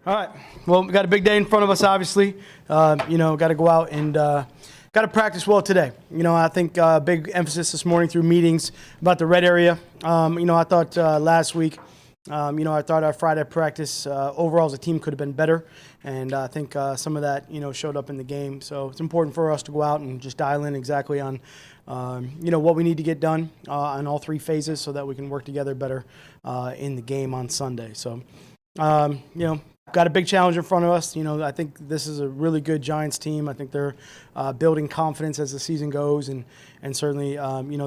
All right. Well, we got a big day in front of us, obviously. Got to go out and got to practice well today. I think big emphasis this morning through meetings about the red area. I thought last week, I thought our Friday practice overall as a team could have been better. And I think some of that, showed up in the game. So it's important for us to go out and just dial in exactly on, what we need to get done on all three phases so that we can work together better in the game on Sunday. So, got a big challenge in front of us. I think this is a really good Giants team. I think they're building confidence as the season goes, and certainly,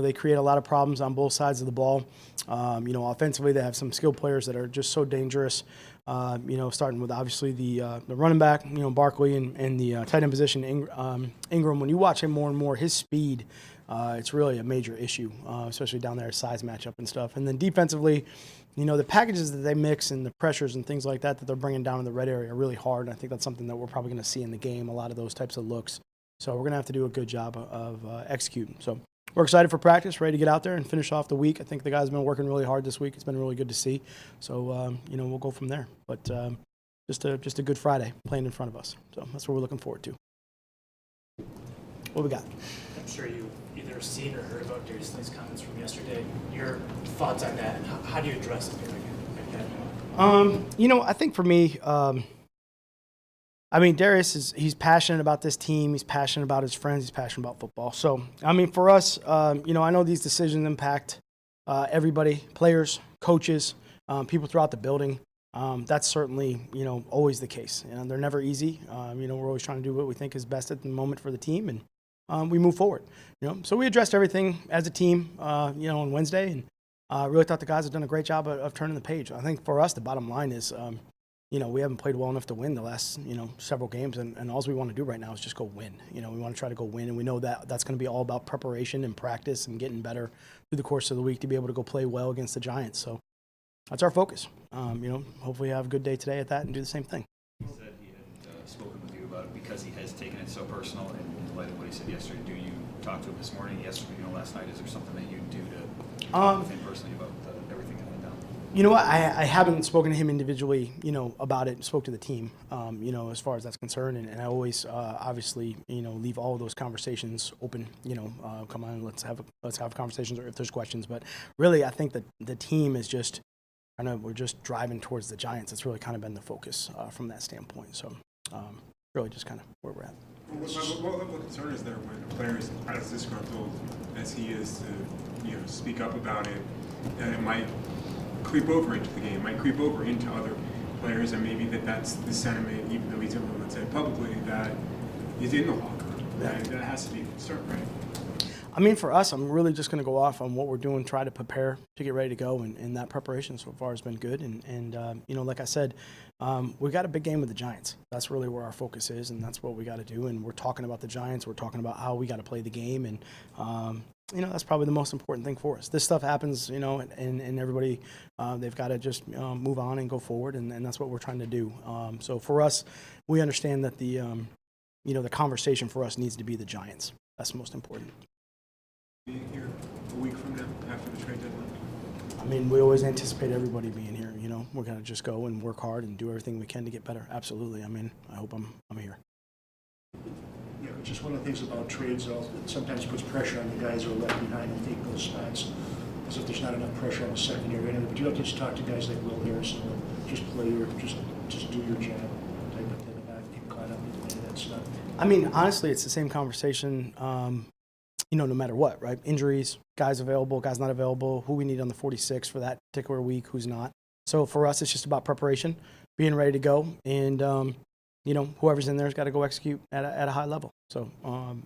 they create a lot of problems on both sides of the ball. Offensively, they have some skilled players that are just so dangerous. Starting with obviously the running back, Barkley, and the tight end position, Ingram. When you watch him more and more, his speed, it's really a major issue, especially down there, size matchup and stuff. And then defensively, the packages that they mix and the pressures and things like that they're bringing down in the red area are really hard. And I think that's something that we're probably going to see in the game, a lot of those types of looks. So we're going to have to do a good job of executing. So we're excited for practice, ready to get out there and finish off the week. I think the guys have been working really hard this week. It's been really good to see. So, we'll go from there. But just a good Friday playing in front of us. So that's what we're looking forward to. What we got? I'm sure you either seen or heard about Darius Slay's comments from yesterday. Your thoughts on that, and how do you address something like that? I think for me, Darius he's passionate about this team. He's passionate about his friends. He's passionate about football. So, for us, I know these decisions impact everybody, players, coaches, people throughout the building. That's certainly, always the case. They're never easy. We're always trying to do what we think is best at the moment for the team, and we move forward. So we addressed everything as a team, on Wednesday, and really thought the guys have done a great job of turning the page. I think for us, the bottom line is, we haven't played well enough to win the last, several games, and all we want to do right now is just go win. We want to try to go win, and we know that that's going to be all about preparation and practice and getting better through the course of the week to be able to go play well against the Giants. So that's our focus. Hopefully have a good day today at that and do the same thing. He said he had spoken with you about it because he has taken it so personal, and in light of what he said yesterday, do you talk to him this morning, yesterday, last night? Is there something that you do to talk with him personally about everything that went down? You know what? I haven't spoken to him individually, about it. Spoke to the team, as far as that's concerned, and I always, obviously, leave all of those conversations open. Come on, let's have conversations, or if there's questions. But really, I think that the team is just, we're just driving towards the Giants. It's really kind of been the focus from that standpoint. So, really, just kind of where we're at. What level of concern is there when a player is as disgruntled as he is to, speak up about it, and it might creep over into the game, might creep over into other players, and maybe that's the sentiment, even though he's the one that said publicly that he's in the locker room. Yeah. That has to be a concern, right? For us, I'm really just going to go off on what we're doing, try to prepare to get ready to go, and that preparation so far has been good. And like I said, we got a big game with the Giants. That's really where our focus is, and that's what we got to do. And we're talking about the Giants. We're talking about how we got to play the game, and that's probably the most important thing for us. This stuff happens, and everybody, they've got to just move on and go forward, and that's what we're trying to do. So for us, we understand that the conversation for us needs to be the Giants. That's the most important. Being here a week from now after the trade deadline? We always anticipate everybody being here. We're going to just go and work hard and do everything we can to get better. Absolutely. I hope I'm here. Yeah, just one of the things about trades, though, it sometimes puts pressure on the guys who are left behind and take those spots, as if there's not enough pressure on the secondary end. But you have to just talk to guys like Will Harrison, just play your, just do your job, type of thing, and not get caught up in any of that stuff. Honestly, it's the same conversation. No matter what, right? Injuries, guys available, guys not available, who we need on the 46 for that particular week, who's not. So for us, it's just about preparation, being ready to go, and whoever's in there's got to go execute at a high level. So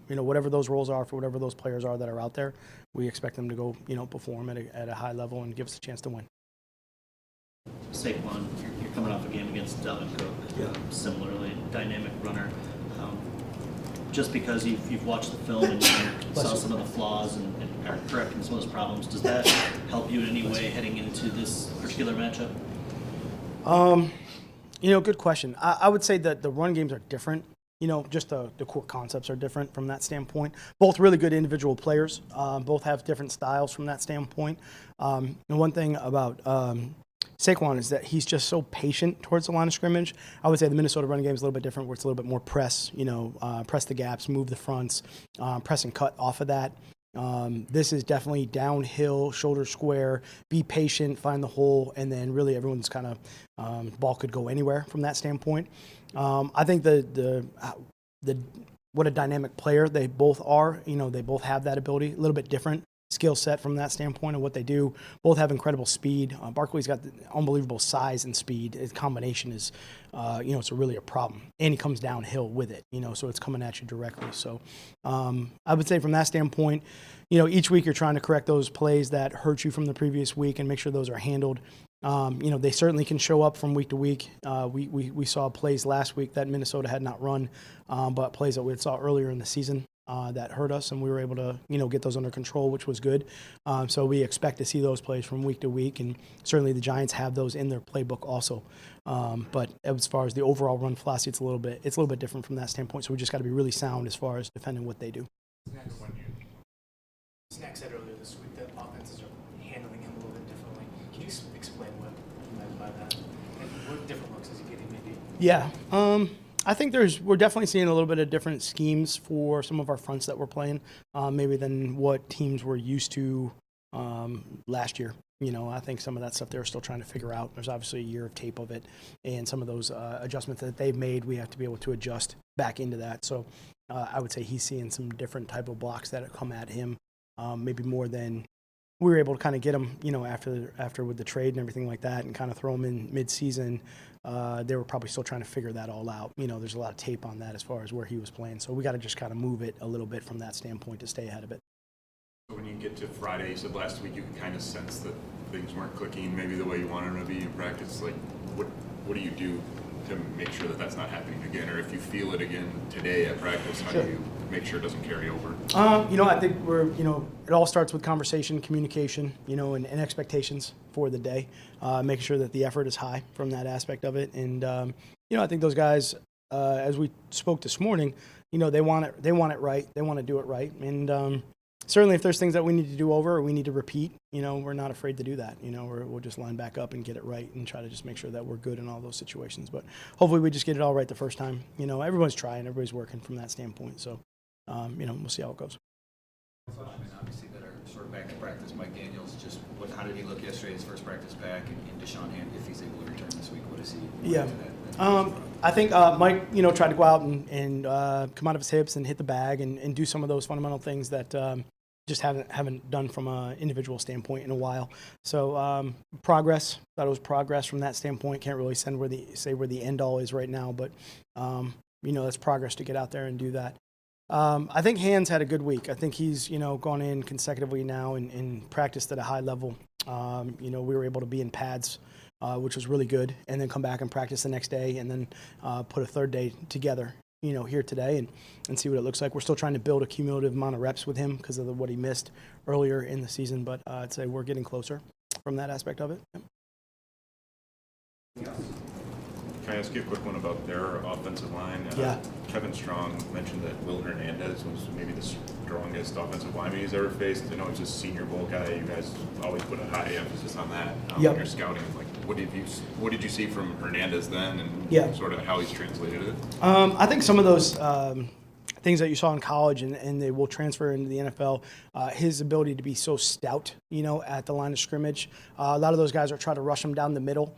whatever those roles are for whatever those players are that are out there, we expect them to go perform at a high level and give us a chance to win. Saquon, you're coming off a game against Dalvin Cook, similarly dynamic runner. Just because you've watched the film and you saw some of the flaws and are correcting some of those problems, does that help you in any way heading into this particular matchup? Good question. I would say that the run games are different. Just the core concepts are different from that standpoint. Both really good individual players. Both have different styles from that standpoint. And one thing about Saquon is that he's just so patient towards the line of scrimmage. I would say the Minnesota running game is a little bit different, where it's a little bit more press, press the gaps, move the fronts, press and cut off of that. This is definitely downhill, shoulder square, be patient, find the hole, and then really everyone's kind of ball could go anywhere from that standpoint. I think what a dynamic player they both are. They both have that ability, a little bit different skill set from that standpoint of what they do. Both have incredible speed. Barkley's got the unbelievable size and speed. His combination is, it's really a problem. And he comes downhill with it, so it's coming at you directly. So I would say from that standpoint, each week you're trying to correct those plays that hurt you from the previous week and make sure those are handled. They certainly can show up from week to week. We saw plays last week that Minnesota had not run, but plays that we saw earlier in the season that hurt us, and we were able to, get those under control, which was good. So we expect to see those plays from week to week, and certainly the Giants have those in their playbook also. But as far as the overall run philosophy, it's a little bit different from that standpoint. So we just got to be really sound as far as defending what they do. Snack said earlier this week that offenses are handling him a little bit differently. Can you explain what you meant by that? And what different looks is he getting maybe? Yeah. I think we're definitely seeing a little bit of different schemes for some of our fronts that we're playing, maybe than what teams were used to last year. I think some of that stuff they're still trying to figure out. There's obviously a year of tape of it, and some of those adjustments that they've made, we have to be able to adjust back into that. So I would say he's seeing some different type of blocks that have come at him, maybe more than we were able to kind of get him, after with the trade and everything like that, and kind of throw him in mid-season. They were probably still trying to figure that all out. There's a lot of tape on that as far as where he was playing. So we got to just kind of move it a little bit from that standpoint to stay ahead of it. So when you get to Friday, you said last week you could kind of sense that things weren't clicking maybe the way you wanted them to be in practice. Like, what do you do to make sure that that's not happening again? Or if you feel it again today at practice, how do you make sure it doesn't carry over? I think it all starts with conversation, communication, and expectations for the day, making sure that the effort is high from that aspect of it. And, I think those guys, as we spoke this morning, they want it right. They want to do it right. And, certainly if there's things that we need to do over or we need to repeat, we're not afraid to do that. We'll just line back up and get it right and try to just make sure that we're good in all those situations. But hopefully we just get it all right the first time. Everyone's trying, everybody's working from that standpoint. So, we'll see how it goes. Obviously that are sort of back to practice. Mike Daniels, how did he look yesterday, his first practice back, and Deshaun Hand, if he's able to return this week, what is he? Yeah. I think Mike, tried to go out and come out of his hips and hit the bag and do some of those fundamental things that just haven't done from an individual standpoint in a while. So progress, thought it was progress from that standpoint. Can't really say where the end all is right now, but that's progress to get out there and do that. I think Hands had a good week. I think he's gone in consecutively now and practiced at a high level. We were able to be in pads, which was really good, and then come back and practice the next day, and then put a third day together. Here today and see what it looks like. We're still trying to build a cumulative amount of reps with him because of what he missed earlier in the season, but I'd say we're getting closer from that aspect of it. Can I ask you a quick one about their offensive line? Yeah. Kevin Strong mentioned that Will Hernandez was maybe the strongest offensive lineman he's ever faced. I know he's a Senior Bowl guy. You guys always put a high emphasis on that when you're scouting. Like, what did you see from Hernandez then, and sort of how he's translated it? I think some of those things that you saw in college and they will transfer into the NFL, his ability to be so stout, at the line of scrimmage. A lot of those guys are trying to rush him down the middle.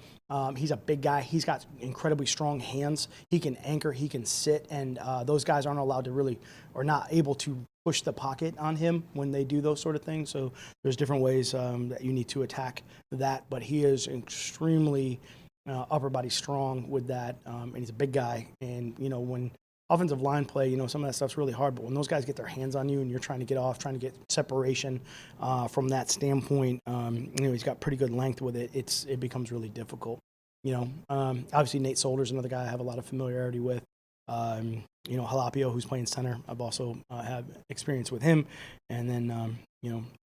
He's a big guy. He's got incredibly strong hands. He can anchor, he can sit, and those guys aren't allowed to really, or not able to push the pocket on him when they do those sort of things. So there's different ways that you need to attack that, but he is extremely upper body strong with that, and he's a big guy. And, when offensive line play, some of that stuff's really hard, but when those guys get their hands on you and you're trying to get off, trying to get separation from that standpoint, he's got pretty good length with it. It becomes really difficult. Obviously Nate Solder's another guy I have a lot of familiarity with. Jalapio, who's playing center, I've also have experience with him, and then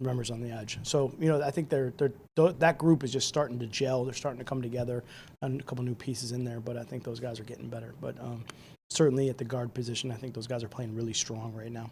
Remmers on the edge. So I think that group is just starting to gel. They're starting to come together, and a couple new pieces in there. But I think those guys are getting better. But certainly at the guard position, I think those guys are playing really strong right now.